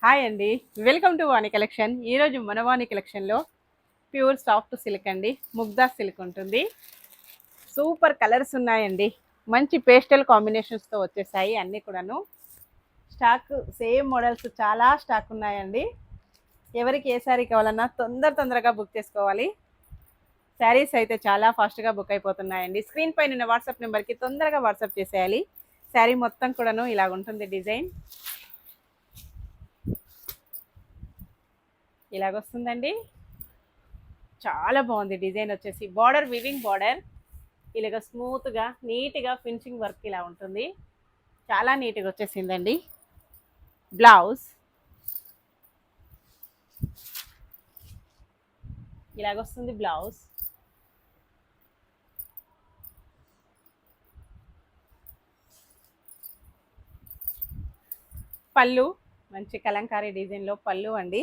Hi అండి, welcome to Vani collection. ఈరోజు మన వాణి కలెక్షన్లో ప్యూర్ సాఫ్ట్ సిల్క్ అండి, ముగ్దా సిల్క్ ఉంటుంది. సూపర్ కలర్స్ ఉన్నాయండి, మంచి పేస్టల్ కాంబినేషన్స్తో వచ్చేసాయి అన్నీ కూడాను. స్టాక్ సేమ్ మోడల్స్ చాలా స్టాక్ ఉన్నాయండి. ఎవరికి ఏ శారీ కావాలన్నా తొందరగా బుక్ చేసుకోవాలి. శారీస్ అయితే చాలా ఫాస్ట్గా బుక్ అయిపోతున్నాయండి. స్క్రీన్ పైన ఉన్న వాట్సాప్ నెంబర్కి తొందరగా వాట్సాప్ చేసేయాలి. శారీ మొత్తం కూడాను ఇలాగ ఉంటుంది డిజైన్. ఇలాగొస్తుందండి, చాలా బాగుంది డిజైన్. వచ్చేసి బార్డర్ వివింగ్ బార్డర్, ఇలాగ స్మూత్గా నీట్గా ఫినిషింగ్ వర్క్ ఇలా ఉంటుంది. చాలా నీట్గా వచ్చేసిందండి. బ్లౌజ్ ఇలాగొస్తుంది. బ్లౌజ్ పళ్ళు మంచి కలంకారీ డిజైన్లో పళ్ళు అండి.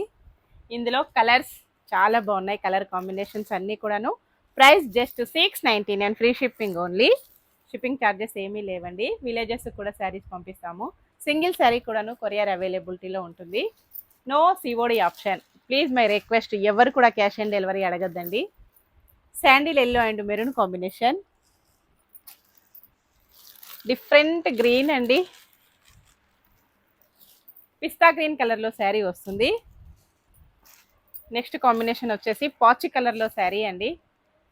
ఇందులో కలర్స్ చాలా బాగున్నాయి, కలర్ కాంబినేషన్స్ అన్నీ కూడాను. Price just 699, free shipping only. Shipping charges ఏమీ లేవండి. విలేజెస్ కూడా శారీస్ పంపిస్తాము. సింగిల్ శారీ కూడాను కొరియర్ అవైలబిలిటీలో ఉంటుంది. No COD option. Please my request, ఎవరు కూడా క్యాష్ ఆన్ డెలివరీ అడగద్దండి. Sandal yellow and maroon combination, different green అండి. పిస్తా గ్రీన్ కలర్లో శారీ వస్తుంది. నెక్స్ట్ కాంబినేషన్ వచ్చేసి పాచి కలర్లో శారీ అండి,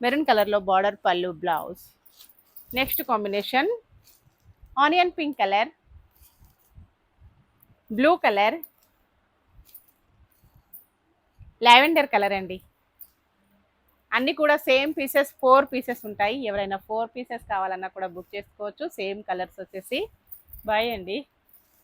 మెరూన్ కలర్లో బార్డర్, పళ్ళు, blouse. Next combination onion pink colour, blue colour, lavender colour అండి. అన్నీ కూడా సేమ్ పీసెస్, 4 పీసెస్ ఉంటాయి. ఎవరైనా 4 పీసెస్ కావాలన్నా కూడా బుక్ చేసుకోవచ్చు. సేమ్ కలర్స్ వచ్చేసి. బాయ్ అండి.